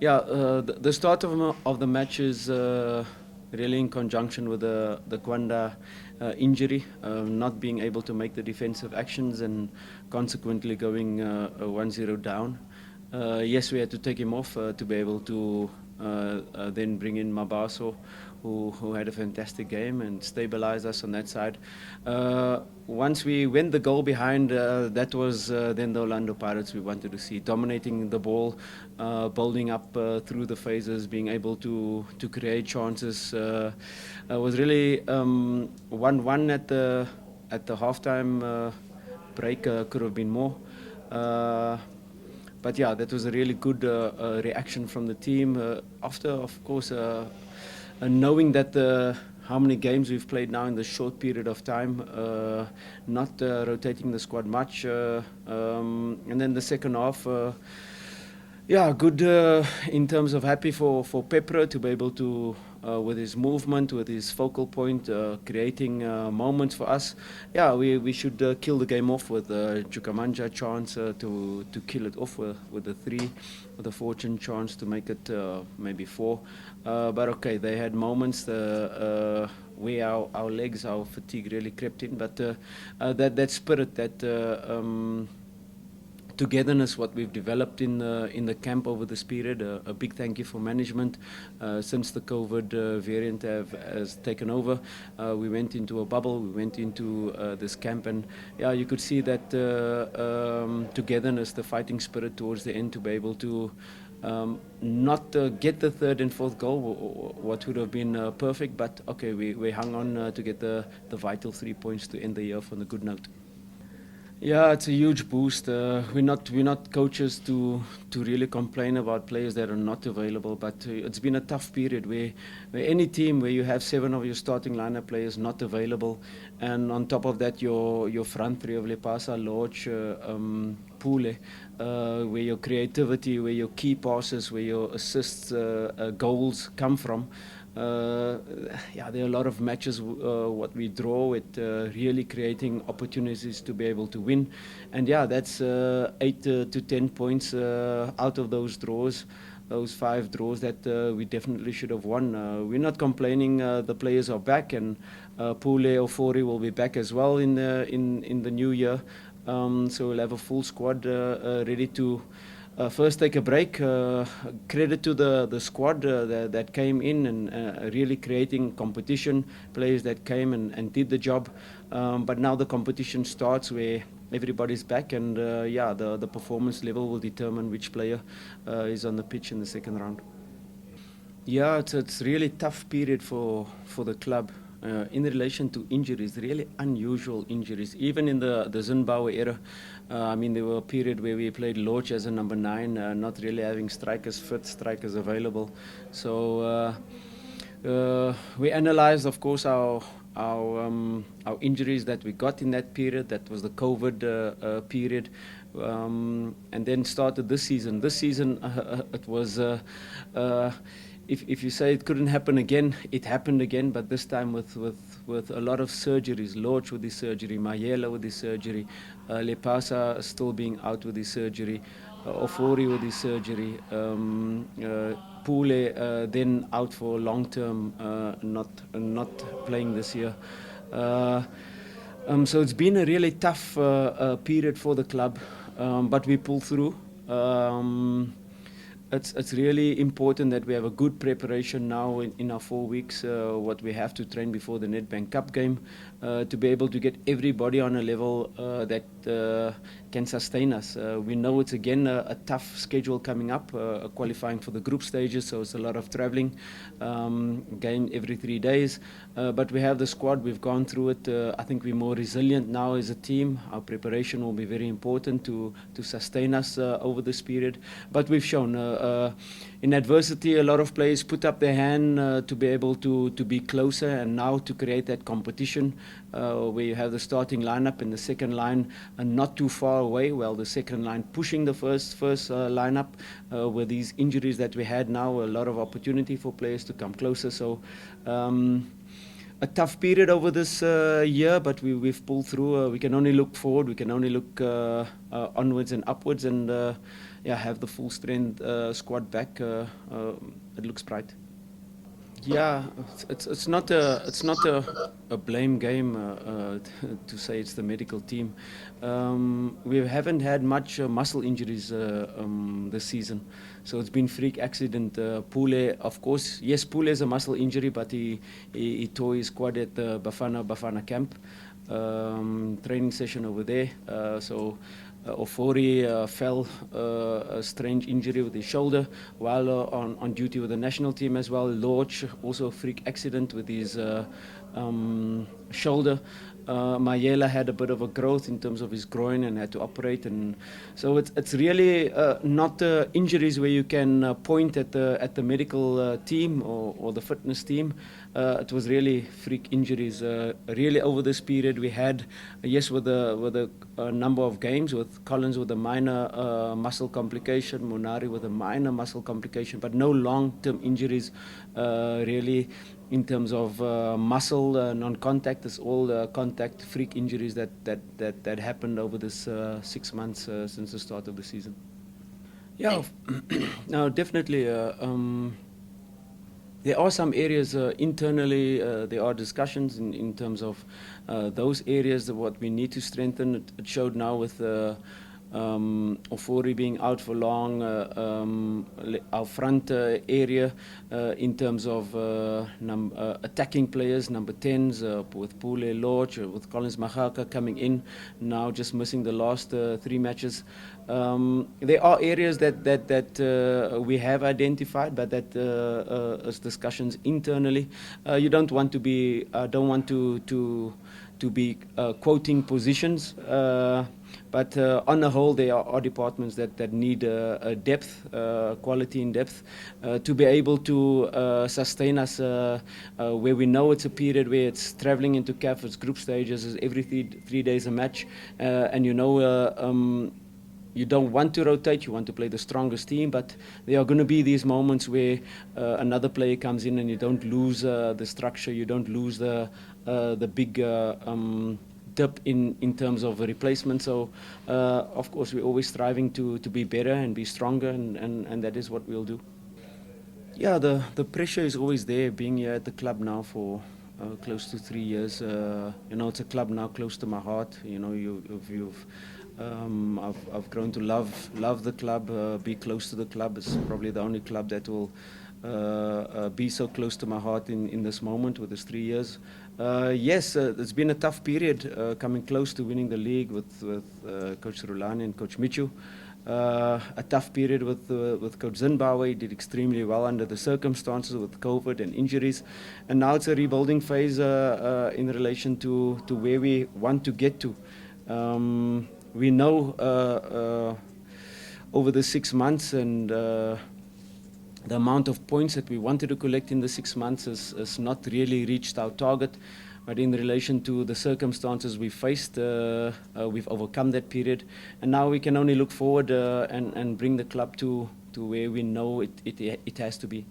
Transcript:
Yeah, the start of the match is really in conjunction with the Kwanda injury, not being able to make the defensive actions and consequently going 1-0 down. Yes, we had to take him off to be able to then bring in Mabaso, who had a fantastic game and stabilized us on that side. Once we went the goal behind, that was then the Orlando Pirates we wanted to see, dominating the ball, building up through the phases, being able to create chances. Was really 1-1 at the halftime break. Could have been more. But yeah, that was a really good reaction from the team. After, of course, knowing that how many games we've played now in this short period of time, not rotating the squad much. And then the second half, yeah, good in terms of happy for Peprah to be able to, with his movement, with his focal point, creating moments for us. Yeah, we should kill the game off with Jukamanja chance to kill it off with the 3, with a fortune chance to make it maybe 4. But okay, they had moments where our legs, our fatigue really crept in. But that spirit, that togetherness, what we've developed in the camp over this period. A big thank you for management. Since the COVID variant has taken over, we went into a bubble. We went into this camp, and yeah, you could see that togetherness, the fighting spirit towards the end, to be able to not get the 3rd and 4th goal, what would have been perfect, but okay, we hung on to get the vital 3 points to end the year on a good note. Yeah, it's a huge boost. We're not coaches to really complain about players that are not available, but it's been a tough period where any team where you have 7 of your starting lineup players not available, and on top of that your front 3 of Lepasa, Lodge, Pule, where your creativity, where your key passes, where your assists, goals come from. Yeah, there are a lot of matches what we draw with really creating opportunities to be able to win, and yeah, that's 8 to 10 points out of those draws, those 5 draws that we definitely should have won. We're not complaining. The players are back, and Pule Ofori will be back as well in the new year. So we'll have a full squad ready to. First, take a break. Credit to the squad that came in and really creating competition, players that came and did the job. But now the competition starts where everybody's back, and yeah, the performance level will determine which player is on the pitch in the second round. Yeah, it's really tough period for the club. In relation to injuries, really unusual injuries. Even in the Zimbabwe era, I mean, there were a period where we played Lodge as a number 9, not really having strikers fit, strikers available. So we analysed, of course, our injuries that we got in that period. That was the COVID period, and then started this season. This season, it was. If you say it couldn't happen again, it happened again, but this time with a lot of surgeries. Lodge with his surgery, Mayela with his surgery, Lepasa still being out with his surgery, Ofori with his surgery, Pule then out for long term, not playing this year. So it's been a really tough period for the club, but we pull through. It's really important that we have a good preparation now in our 4 weeks, what we have to train before the Nedbank Cup game, to be able to get everybody on a level that can sustain us. We know it's again a tough schedule coming up, qualifying for the group stages, so it's a lot of traveling, game every 3 days. But we have the squad, we've gone through it. I think we're more resilient now as a team. Our preparation will be very important to sustain us over this period. But we've shown in adversity, a lot of players put up their hand to be able to be closer, and now to create that competition where you have the starting lineup and the second line not too far away. Well, the second line pushing the first lineup. With these injuries that we had now, a lot of opportunity for players to come closer. So a tough period over this year, but we've pulled through. We can only look forward. We can only look onwards and upwards, and yeah, have the full strength squad back. It looks bright. Yeah, it's not a blame game to say it's the medical team. We haven't had much muscle injuries this season, so it's been freak accident. Pule, of course, yes, Pule is a muscle injury, but he tore his quad at the Bafana camp training session over there. So Ofori fell a strange injury with his shoulder while on duty with the national team as well. Lorch, also a freak accident with his shoulder. Mayela had a bit of a growth in terms of his groin and had to operate, and so it's really not injuries where you can point at the medical team or the fitness team. It was really freak injuries. Really over this period we had, yes, with a number of games, with Collins with a minor muscle complication, Monari with a minor muscle complication, but no long-term injuries really. In terms of muscle non-contact, it's all contact freak injuries that happened over this 6 months since the start of the season. Yeah, no, definitely. There are some areas internally, there are discussions in terms of those areas of what we need to strengthen. It showed now with Ofori being out for long, our front area in terms of attacking players, number 10s, with Pule Lodge, with Collins Magaka coming in, now just missing the last 3 matches. There are areas that we have identified, but that as discussions internally. You don't want to be, don't want to be quoting positions, but on the whole, there are departments that need depth, quality in depth, to be able to sustain us where we know it's a period where it's traveling into CAF, it's group stages, it's every three days a match, and you know. You don't want to rotate, you want to play the strongest team, but there are going to be these moments where another player comes in and you don't lose the structure, you don't lose the big dip in terms of a replacement. So, of course, we're always striving to be better and be stronger, and that is what we'll do. Yeah, the pressure is always there, being here at the club now for close to 3 years. You know, it's a club now close to my heart. You know, I've grown to love the club, be close to the club. It's probably the only club that will be so close to my heart in this moment with this 3 years. Yes, it's been a tough period coming close to winning the league with Coach Rulani and Coach Michu. A tough period with Coach Zimbabwe. He did extremely well under the circumstances with COVID and injuries, and now it's a rebuilding phase in relation to where we want to get to. We know over the 6 months and the amount of points that we wanted to collect in the 6 months has not really reached our target. But in relation to the circumstances we faced, we've overcome that period. And now we can only look forward and bring the club to where we know it has to be.